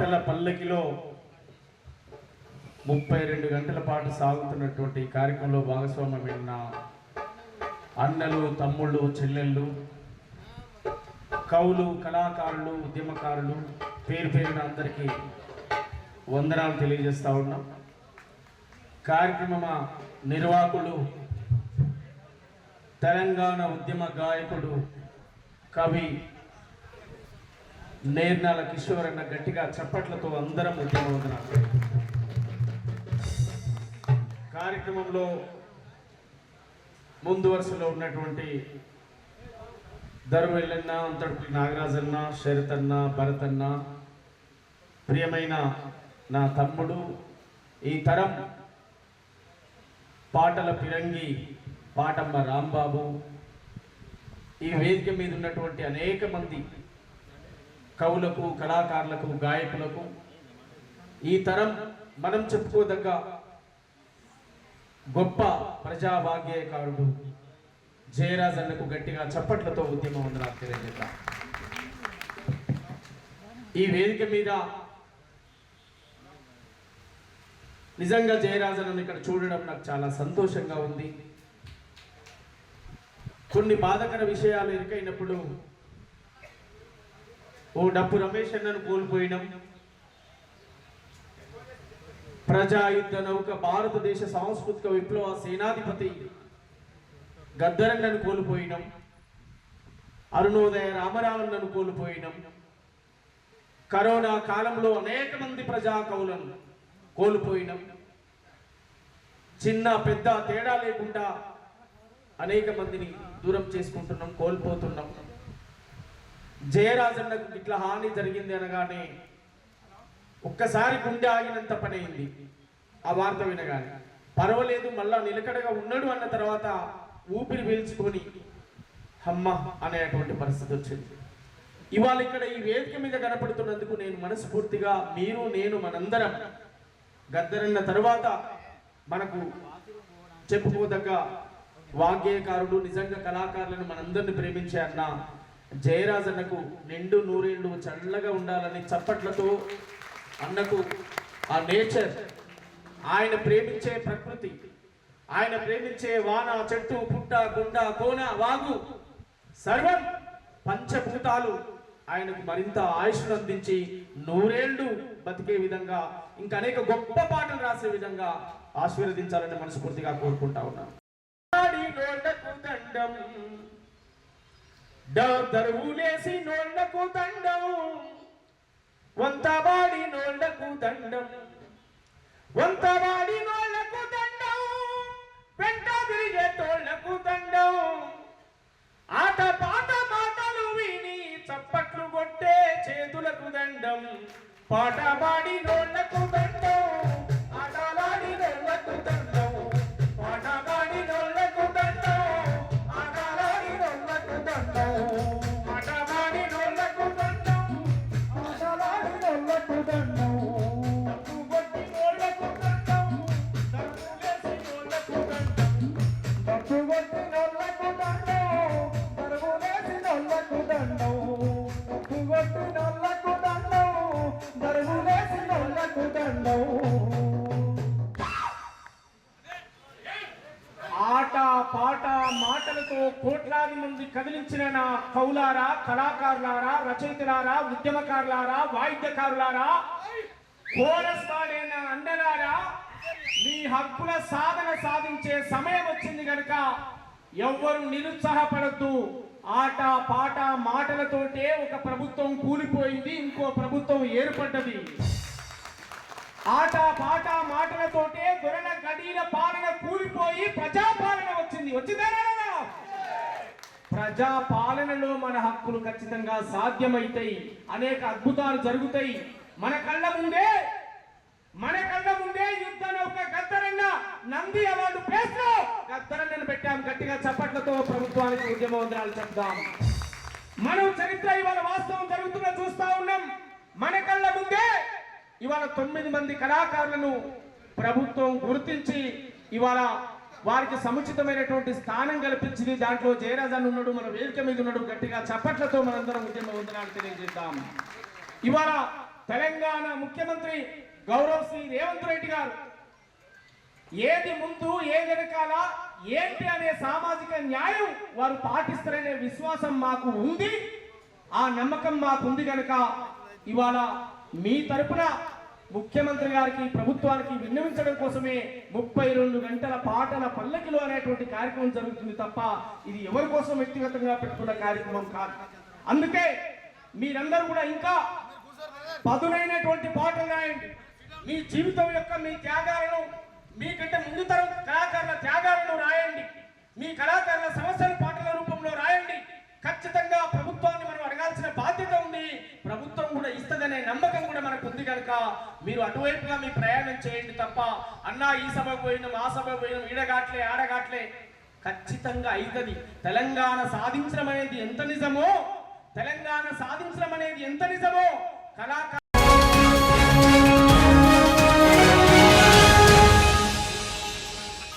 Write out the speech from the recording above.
పాటల పల్లకిలో 32 గంటల పాటు సాగుతున్నటువంటి కార్యక్రమంలో భాగస్వామ్యమైన అన్నలు, తమ్ముళ్ళు, చెల్లెళ్ళు, కవులు, కళాకారులు, ఉద్యమకారులు పేరు పేరున అందరికీ వందనాలు తెలియజేస్తా ఉన్నాం. కార్యక్రమ నిర్వాహకులు తెలంగాణ ఉద్యమ గాయకుడు, కవి నేర్నాల కిషోర్ అన్న గట్టిగా చప్పట్లతో అందరం ఉద్యమ వందనాలు. కార్యక్రమంలో ముందు వరుసలో ఉన్నటువంటి దరువెల్లన్న, అంతటి నాగరాజన్న, శరతన్న, భరతన్న, ప్రియమైన నా తమ్ముడు, ఈ తరం పాటల పిరంగి పాటమ్మ రాంబాబు, ఈ వేదిక మీద ఉన్నటువంటి అనేక మంది కవులకు, కళాకారులకు, గాయకులకు, ఈ తరం మనం చెప్పుకోదగ్గ గొప్ప ప్రజాభాగ్యకారుడు జయరాజ్ అన్నకు గట్టిగా చప్పట్లతో ఉద్యమం వందనాలు తెలియజేద్దాం. ఈ వేదిక మీద నిజంగా జయరాజ్ అన్నను ఇక్కడ చూడడం నాకు చాలా సంతోషంగా ఉంది. కొన్ని బాధకర విషయాలు ఎదురైనప్పుడు ఓ డప్పు రమేష్ అన్నను కోల్పోయినాం, ప్రజాయుద్ధ నౌక భారతదేశ సాంస్కృతిక విప్లవ సేనాధిపతి గద్దరన్నను కోల్పోయినాం, అరుణోదయ రామరావన్నను కోల్పోయినాం, కరోనా కాలంలో అనేక మంది ప్రజా కవులను కోల్పోయినాం. చిన్న పెద్ద తేడా లేకుండా అనేక మందిని దూరం చేసుకుంటున్నాం, కోల్పోతున్నాం. జయరాజన్నకు ఇట్లా హాని జరిగింది అనగానే ఒక్కసారి గుండె ఆగినంత పని అయింది. ఆ వార్త వినగానే పర్వాలేదు, మళ్ళా నిలకడగా ఉన్నాడు అన్న తర్వాత ఊపిరి పీల్చుకొని అమ్మ అనేటువంటి పరిస్థితి వచ్చింది. ఇవాళ ఇక్కడ ఈ వేదిక మీద కనపడుతున్నందుకు నేను మనస్ఫూర్తిగా, మీరు నేను మనందరం గద్దరన్న తర్వాత మనకు చెప్పుకోదగ్గ వాగ్గేయకారుడు, నిజంగా కళాకారులను మనందరిని ప్రేమించే అన్న జయరాజ్ అన్నకు నిండు నూరేళ్లు చల్లగా ఉండాలని చప్పట్లతో అన్నకు ఆ నేచర్, ఆయన ప్రేమించే ప్రకృతి, ఆయన ప్రేమించే వాన, చెట్టు, పుట్ట, గుండ, కోన, వాగు, సర్వం పంచభూతాలు ఆయనకు మరింత ఆయుష్ను అందించి నూరేళ్లు బతికే విధంగా, ఇంకా అనేక గొప్ప పాటలు రాసే విధంగా ఆశీర్వదించాలని మనస్ఫూర్తిగా కోరుకుంటా ఉన్నాను. దరువులేసి నోళ్లకు దండం, వంతబాడి నోళ్లకు దండం, వంతబాడి నోళ్లకు దండం, వెంట తిరిగే తోళ్లకు దండం, ఆట పాట మాటలు విని చప్పట్లు కొట్టే చేతులకు దండం, పాట పాడి నోళ్లకు దండం, ఆటలాడి నోళ్లకు దండం, పాట పాడి నోళ్లకు దండం, ఆటలాడి నోళ్లకు దండం, పాట పాడి నోళ్లకు దండం, ఆటలాడి నోళ్లకు దండం, డప్పు కొట్టి నోళ్లకు దండం, డప్పులేసి నోళ్లకు దండం, డప్పు కొట్టి నోళ్లకు దండం, దరువులేసి నోళ్లకు దండం, డప్పు కొట్టి నోళ్లకు దండం, దరువులేసి నోళ్లకు దండం. ఆట పాట మాటలతో కోట్లాది మంది కదిలించిన నా కవులారా, కళాకారులారా, రచయితలారా, ఉద్యమకారులారా, వాయిద్యకారులారా, కోరస్ పాడైన అండలారా, మీ హక్కుల సాధన సాధించే సమయం వచ్చింది కనుక ఎవ్వరు నిరుత్సాహపడద్దు. ఆట పాట మాటలతోటే ఒక ప్రభుత్వం కూలిపోయింది, ఇంకో ప్రభుత్వం ఏర్పడ్డది. ఆట పాట మాటలతోటే దొరల గడీల పాలన కూలిపోయి ప్రజాపాలన వచ్చింది. వచ్చిందా? ప్రజాపాలనలో మన హక్కులు ఖచ్చితంగా సాధ్యమైతాయి, అనేక అద్భుతాలు జరుగుతాయి. మన కళ్ళ ముందే యుద్ధ నౌక గద్దరన్న నంది అవార్డు ప్లేస్ లో గద్దరన్నను పెట్టాం. గట్టిగా చప్పట్లతో ప్రభుత్వానికి ఉద్యమ వందనాలు చెప్దాం. మనం చరిత్ర ఇవాళ వాస్తవం జరుగుతున్న చూస్తా ఉన్నాం. మన కళ్ళ ముందే ఇవాళ 9 మంది కళాకారులను ప్రభుత్వం గుర్తించి ఇవాళ వారికి సముచితమైనటువంటి స్థానం కల్పించింది. దాంట్లో జయరాజ్ అన్న ఉన్నాడు, మన వేదిక మీద ఉన్నాడు. గట్టిగా చప్పట్లతో మనందరం ఉద్యమ వందనాలు తెలియజేద్దాం. ఇవాళ తెలంగాణ ముఖ్యమంత్రి గౌరవ్ శ్రీ రేవంత్ రెడ్డి గారు ఏది ముందు ఏది వెనకాల ఏంటి అనే సామాజిక న్యాయం వారు పాటిస్తారనే విశ్వాసం మాకు ఉంది. ఆ నమ్మకం మాకు ఉంది కనుక ఇవాళ మీ తరపున ముఖ్యమంత్రి గారికి ప్రభుత్వానికి విన్నవించడం కోసమే 32 గంటల పాటల పల్లకిలో అనేటువంటి కార్యక్రమం జరుగుతుంది తప్ప ఇది ఎవరి కోసం వ్యక్తిగతంగా పెట్టుకున్న కార్యక్రమం కాదు. అందుకే మీరందరూ కూడా ఇంకా పదునైనటువంటి పాటలు రాయండి. మీ జీవితం యొక్క మీ త్యాగాలను, మీకంటే ముందు తరం కళాకారుల త్యాగాలను రాయండి. మీ కళాకారుల సమస్యలు పాటల రూపంలో రాయండి. ఖచ్చితంగా ప్రభుత్వాన్ని మనం అడగాల్సిన బాధ్యత ఉంది. ప్రభుత్వం కూడా ఇస్తుందనే నమ్మకం కూడా మనకు ఉంది కనుక మీరు అటువైపుగా మీ ప్రయాణం చేయండి తప్ప అన్నా ఈ సభకు పోయినాం ఆ సభకు పోయినాం ఈడగాట్లే ఆడగాట్లే ఖచ్చితంగా అవుతుంది. తెలంగాణ సాధించడం అనేది ఎంత నిజమో కళాకారు